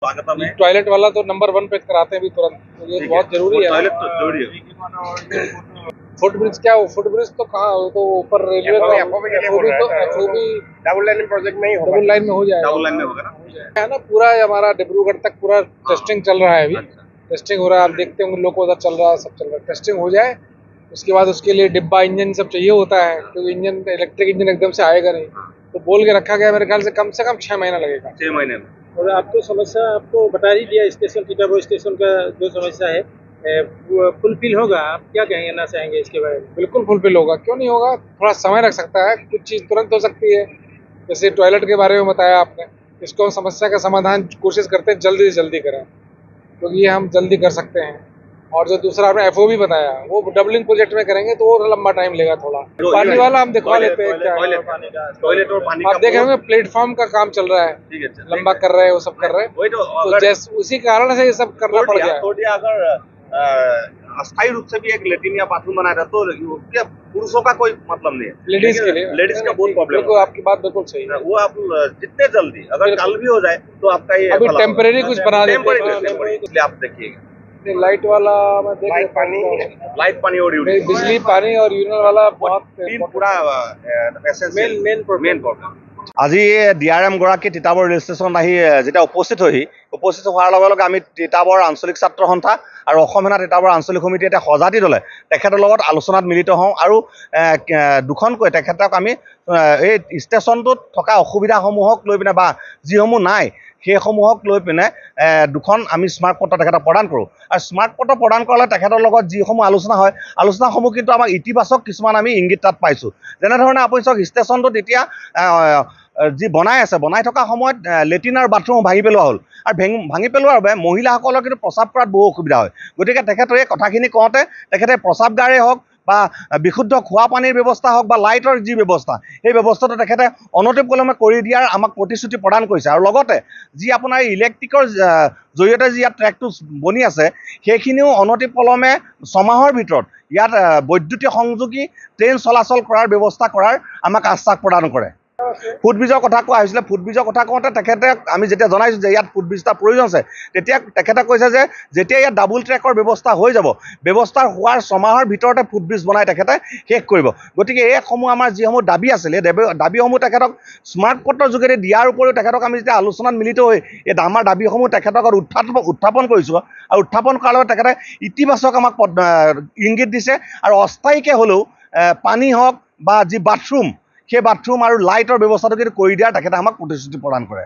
स्वागतम है। टॉयलेट वाला तो नंबर 1 पे कराते हैं भी तुरंत, तो ये बहुत जरूरी है। टॉयलेट तो जरूरी है। फुट ब्रिज क्या, वो फुट ब्रिज तो कहाँ, वो तो ऊपर रेलवे का एफओबी डबल लाइन प्रोजेक्ट में ही होगा, डबल लाइन में हो जाएगा। डबल लाइन में होगा ना, है ना, पूरा हमारा डिब्रूगढ़ तक पूरा टेस्टिंग चल रहा है अभी। टेस्टिंग हो रहा है, आप देखते होंगे लोग उधर चल रहा है, सब चल रहा है। टेस्टिंग हो जाए उसके बाद उसके लिए डिब्बा इंजन सब चाहिए होता है, क्योंकि इंजन इलेक्ट्रिक इंजन एकदम से आएगा नहीं, तो बोल के रखा गया मेरे ख्याल से कम 6 महीना लगेगा। 6 महीने में। और आपको समस्या आपको बता ही दिया, स्टेशन टीटागढ़ स्टेशन का जो समस्या है फुलफिल होगा, आप क्या कहना चाहेंगे इसके बारे में? बिल्कुल फुलफिल होगा, क्यों नहीं होगा, थोड़ा समय लग सकता है, कुछ चीज़ तुरंत हो सकती है। जैसे टॉयलेट के बारे में बताया आपने, इसको हम समस्या का समाधान कोशिश करते हैं जल्दी से जल्दी करें, क्योंकि ये हम जल्दी कर सकते हैं। और जो दूसरा आपने एफओबी बताया, वो डबलिंग प्रोजेक्ट में करेंगे तो वो लंबा टाइम लेगा थोड़ा। पानी वाला हम दिखवा लेते हैं क्या, टॉयलेट और पानी आप देख रहे होंगे प्लेटफॉर्म का काम चल रहा है, लंबा कर रहे हैं, वो सब कर रहे हैं, वही तो जैसे उसी कारण से ये सब करना पड़ गया। अगर अस्थायी रूप से भी एक लेट्रिन या बाथरूम बनाया था तो क्या पुरुषों का कोई मतलब नहीं है, लेडीज के लिए, लेडीज का बहुत प्रॉब्लम है। आपकी बात बिल्कुल सही है। वो आप जितने जल्दी अगर कल भी हो जाए तो आपका ये अभी टेम्परेरी कुछ बना देते हैं, इसलिए आप देखिएगा लाइट वाला मैं देख लाइट पानी और यूरिन, बिजली पानी और यूरिन वाला बहुत पूरा मेन प्रॉब्लम। আজি ডিআৰএম গৰাকী তিতাবৰ ৰেল ষ্টেচনত আহি যেতিয়া উপস্থিত হোৱাৰ লগে লগে আমি তিতাবৰ আঞ্চলিক ছাত্ৰ সন্থা আৰু অসম সেনা তিতাবৰ আঞ্চলিক সমিতি এটা সজাতি দলে তেখেতৰ লগত আলোচনাত মিলিত হওঁ আৰু দুখনকৈ তেখেতক আমি এই ষ্টেচনটোত থকা অসুবিধাসমূহক লৈ পিনে বা যিসমূহ নাই সেইসমূহক লৈ পিনে দুখন আমি স্মাৰক পত্ৰ তেখেতক প্ৰদান কৰোঁ। আৰু স্মাৰক পত্ৰ প্ৰদান কৰালে তেখেতৰ লগত যিসমূহ আলোচনা হয়, আলোচনাসমূহ কিন্তু আমাক ইতিবাচক কিছুমান আমি ইংগিত তাত পাইছোঁ। যেনেধৰণে আপুনি চাওক, ষ্টেচনটোত এতিয়া যি বনাই আছে, বনাই থকা সময়ত লেট্ৰিন আৰু বাথৰুম ভাঙি পেলোৱা হ'ল, আৰু ভাঙি পেলোৱাৰ বাবে মহিলাসকলৰ কিন্তু প্ৰস্ৰাৱ কৰাত বহু অসুবিধা হয়। গতিকে তেখেতৰ এই কথাখিনি কওঁতে তেখেতে প্ৰস্ৰাৱগাৰেই হওক বা বিশুদ্ধ খোৱা পানীৰ ব্যৱস্থা হওক বা লাইটৰ যি ব্যৱস্থা, সেই ব্যৱস্থাটো তেখেতে অনতিপলমে কৰি দিয়াৰ আমাক প্ৰতিশ্ৰুতি প্ৰদান কৰিছে। আৰু লগতে যি আপোনাৰ ইলেক্ট্ৰিকৰ জৰিয়তে যি ইয়াত ট্ৰেকটো বনি আছে, সেইখিনিও অনতিপলমে 6 মাহৰ ভিতৰত ইয়াত বৈদ্যুতিক সংযোগী ট্ৰেইন চলাচল কৰাৰ ব্যৱস্থা কৰাৰ আমাক আশ্বাস প্ৰদান কৰে। ফুটব্ৰিজৰ কথা কোৱা হৈছিলে, ফুটব্ৰিজৰ কথা কওঁতে তেখেতে আমি যেতিয়া জনাইছোঁ যে ইয়াত ফুটব্ৰিজ এটা প্ৰয়োজন আছে, তেতিয়া তেখেতে কৈছে যে যেতিয়া ইয়াত ডাবুল ট্ৰেকৰ ব্যৱস্থা হৈ যাব, ব্যৱস্থা হোৱাৰ 6 মাহৰ ভিতৰতে ফুটব্ৰিজ বনাই তেখেতে শেষ কৰিব। গতিকে এইসমূহ আমাৰ যিসমূহ দাবী আছিলে, দাবীসমূহ তেখেতক স্মাৰক পত্ৰৰ যোগেদি দিয়াৰ উপৰিও তেখেতক আমি যেতিয়া আলোচনাত মিলিত হৈ এই আমাৰ দাবীসমূহ তেখেতক উত্থাপন কৰিছোঁ, আৰু উত্থাপন কৰাৰ লগত তেখেতে ইতিবাচক আমাক ইংগিত দিছে, আৰু অস্থায়ীকৈ হ'লেও পানী হওক বা যি বাথৰুম, সেই বাথৰুম আৰু লাইটৰ ব্যৱস্থাটো কিন্তু কৰি দিয়াৰ তেখেতে আমাক প্ৰতিশ্ৰুতি প্ৰদান কৰে।